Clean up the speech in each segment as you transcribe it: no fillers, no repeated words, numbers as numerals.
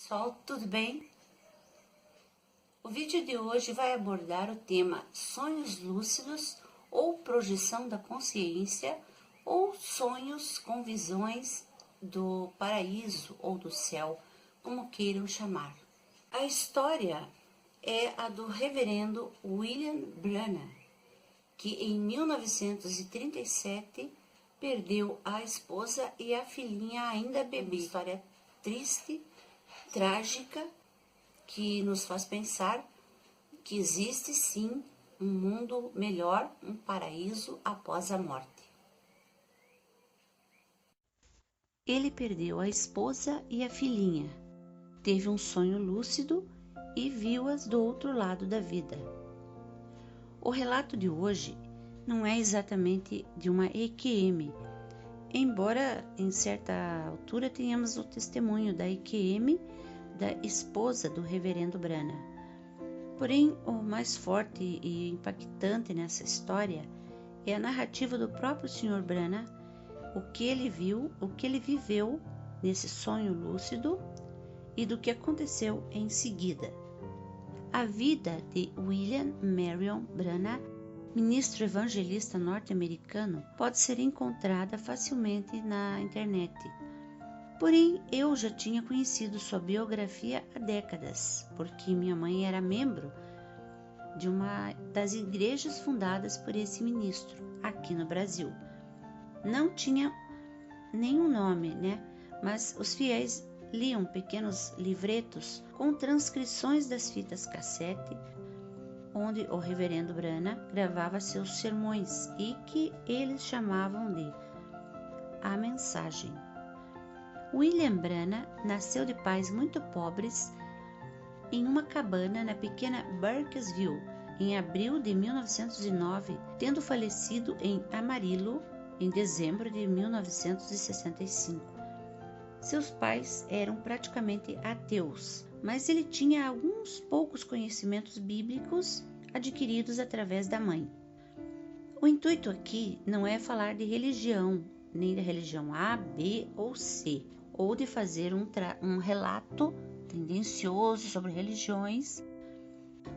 Pessoal, tudo bem? O vídeo de hoje vai abordar o tema sonhos lúcidos ou projeção da consciência ou sonhos com visões do paraíso ou do céu, como queiram chamar. A história é a do reverendo William Branham, que em 1937 perdeu a esposa e a filhinha ainda bebê. Uma história triste, trágica, que nos faz pensar que existe sim um mundo melhor, um paraíso após a morte. Ele perdeu a esposa e a filhinha, teve um sonho lúcido e viu-as do outro lado da vida. O relato de hoje não é exatamente de uma EQM, embora em certa altura tenhamos o testemunho da EQM da esposa do reverendo Branham. Porém, o mais forte e impactante nessa história é a narrativa do próprio Sr. Branham, o que ele viu, o que ele viveu nesse sonho lúcido e do que aconteceu em seguida. A vida de William Marion Branham, ministro evangelista norte-americano, pode ser encontrada facilmente na internet. Porém, eu já tinha conhecido sua biografia há décadas, porque minha mãe era membro de uma das igrejas fundadas por esse ministro aqui no Brasil. Não tinha nenhum nome, Mas os fiéis liam pequenos livretos com transcrições das fitas cassete, onde o reverendo Branham gravava seus sermões e que eles chamavam de A Mensagem. William Branham nasceu de pais muito pobres em uma cabana na pequena Burkesville em abril de 1909, tendo falecido em Amarillo em dezembro de 1965. Seus pais eram praticamente ateus, mas ele tinha alguns poucos conhecimentos bíblicos adquiridos através da mãe. O intuito aqui não é falar de religião, nem da religião A, B ou C, ou de fazer um relato tendencioso sobre religiões.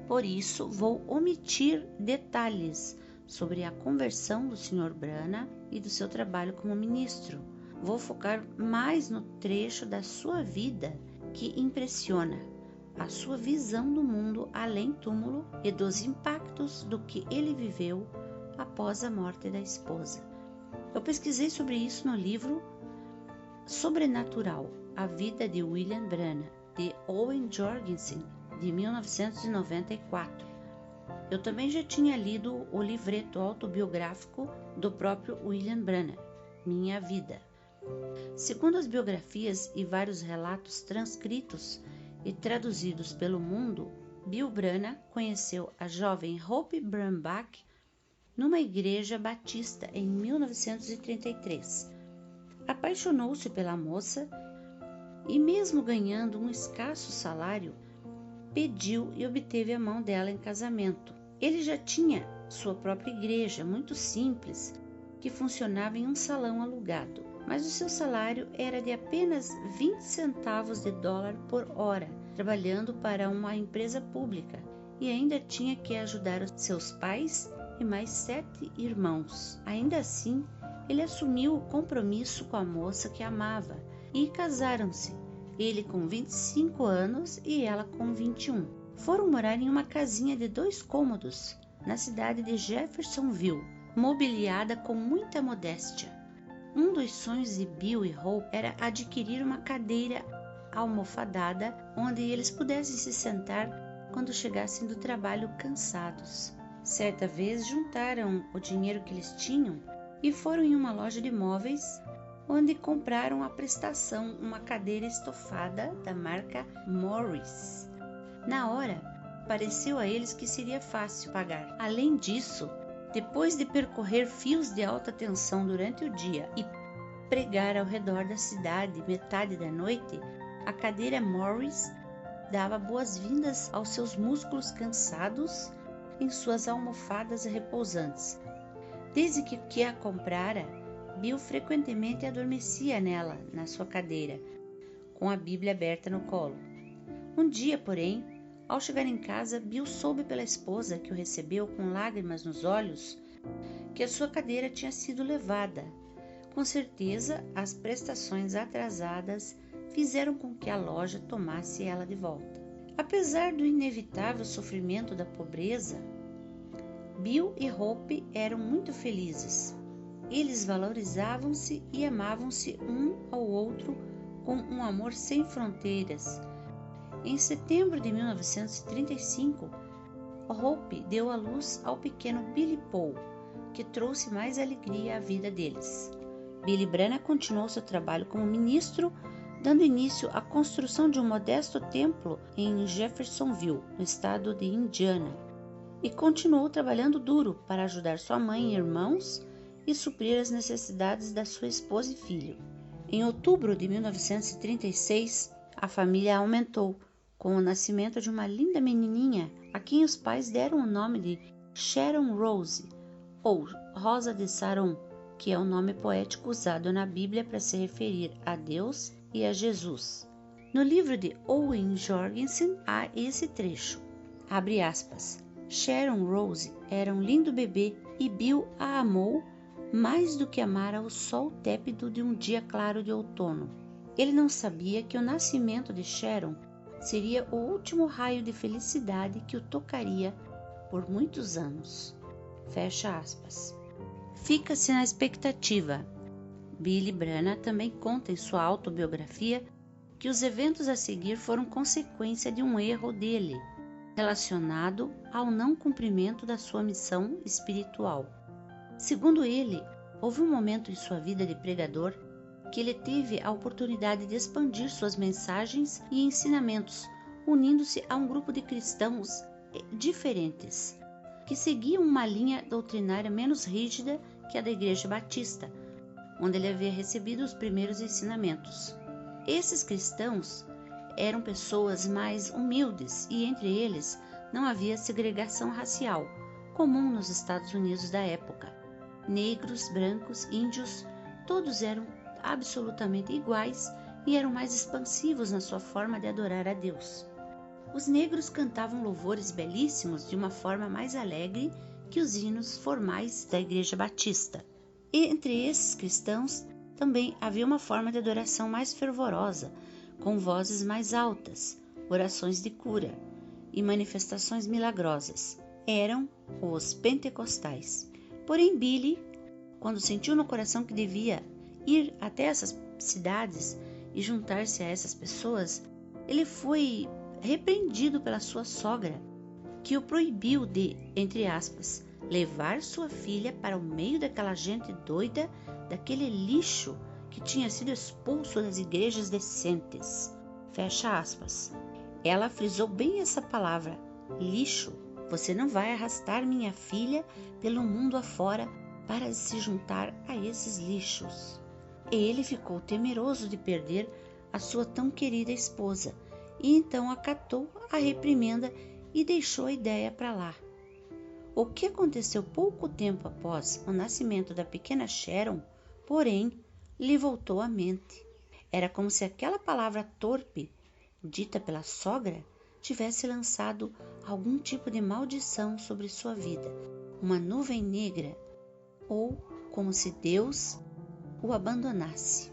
Por isso, vou omitir detalhes sobre a conversão do Sr. Branham e do seu trabalho como ministro. Vou focar mais no trecho da sua vida que impressiona, a sua visão do mundo além túmulo e dos impactos do que ele viveu após a morte da esposa. Eu pesquisei sobre isso no livro Sobrenatural, a vida de William Branham, de Owen Jorgensen, de 1994. Eu também já tinha lido o livreto autobiográfico do próprio William Branham, Minha Vida. Segundo as biografias e vários relatos transcritos e traduzidos pelo mundo, Bill Branham conheceu a jovem Hope Brambach numa igreja batista em 1933. Apaixonou-se pela moça e, mesmo ganhando um escasso salário, pediu e obteve a mão dela em casamento. Ele já tinha sua própria igreja, muito simples, que funcionava em um salão alugado, mas o seu salário era de apenas 20 centavos de dólar por hora, trabalhando para uma empresa pública, e ainda tinha que ajudar os seus pais e mais 7 irmãos. Ainda assim, ele assumiu o compromisso com a moça que amava e casaram-se, ele com 25 anos e ela com 21. Foram morar em uma casinha de 2 cômodos na cidade de Jeffersonville, mobiliada com muita modéstia. Um dos sonhos de Bill e Hope era adquirir uma cadeira almofadada onde eles pudessem se sentar quando chegassem do trabalho cansados. Certa vez juntaram o dinheiro que eles tinham e foram em uma loja de móveis onde compraram à prestação uma cadeira estofada da marca Morris. Na hora, pareceu a eles que seria fácil pagar. Além disso, depois de percorrer fios de alta tensão durante o dia e pregar ao redor da cidade metade da noite, a cadeira Morris dava boas-vindas aos seus músculos cansados em suas almofadas repousantes. Desde que a comprara, Bill frequentemente adormecia nela, na sua cadeira, com a Bíblia aberta no colo. Um dia, porém, ao chegar em casa, Bill soube pela esposa, que o recebeu com lágrimas nos olhos, que a sua cadeira tinha sido levada. Com certeza, as prestações atrasadas fizeram com que a loja tomasse ela de volta. Apesar do inevitável sofrimento da pobreza, Bill e Hope eram muito felizes. Eles valorizavam-se e amavam-se um ao outro com um amor sem fronteiras. Em setembro de 1935, Hope deu à luz ao pequeno Billy Paul, que trouxe mais alegria à vida deles. Billy Branham continuou seu trabalho como ministro, dando início à construção de um modesto templo em Jeffersonville, no estado de Indiana, e continuou trabalhando duro para ajudar sua mãe e irmãos e suprir as necessidades da sua esposa e filho. Em outubro de 1936, a família aumentou, com o nascimento de uma linda menininha, a quem os pais deram o nome de Sharon Rose, ou Rosa de Saron, que é o nome poético usado na Bíblia para se referir a Deus e a Jesus. No livro de Owen Jorgensen há esse trecho, abre aspas, Sharon Rose era um lindo bebê e Bill a amou mais do que amara o sol tépido de um dia claro de outono. Ele não sabia que o nascimento de Sharon seria o último raio de felicidade que o tocaria por muitos anos. Fecha aspas. Fica-se na expectativa. Billy Branham também conta em sua autobiografia que os eventos a seguir foram consequência de um erro dele, relacionado ao não cumprimento da sua missão espiritual. Segundo ele, houve um momento em sua vida de pregador que ele teve a oportunidade de expandir suas mensagens e ensinamentos, unindo-se a um grupo de cristãos diferentes, que seguiam uma linha doutrinária menos rígida que a da Igreja Batista, onde ele havia recebido os primeiros ensinamentos. Esses cristãos eram pessoas mais humildes e entre eles não havia segregação racial, comum nos Estados Unidos da época. Negros, brancos, índios, todos eram absolutamente iguais e eram mais expansivos na sua forma de adorar a Deus. Os negros cantavam louvores belíssimos de uma forma mais alegre que os hinos formais da Igreja Batista. E entre esses cristãos também havia uma forma de adoração mais fervorosa, com vozes mais altas, orações de cura e manifestações milagrosas. Eram os pentecostais. Porém, Billy, quando sentiu no coração que devia ir até essas cidades e juntar-se a essas pessoas, ele foi repreendido pela sua sogra, que o proibiu de, entre aspas, levar sua filha para o meio daquela gente doida, daquele lixo que tinha sido expulso das igrejas decentes. Fecha aspas. Ela frisou bem essa palavra, lixo. Você não vai arrastar minha filha pelo mundo afora para se juntar a esses lixos. Ele ficou temeroso de perder a sua tão querida esposa e então acatou a reprimenda e deixou a ideia para lá. O que aconteceu pouco tempo após o nascimento da pequena Sharon, porém, lhe voltou à mente. Era como se aquela palavra torpe, dita pela sogra, tivesse lançado algum tipo de maldição sobre sua vida, uma nuvem negra, ou como se Deus o abandonasse.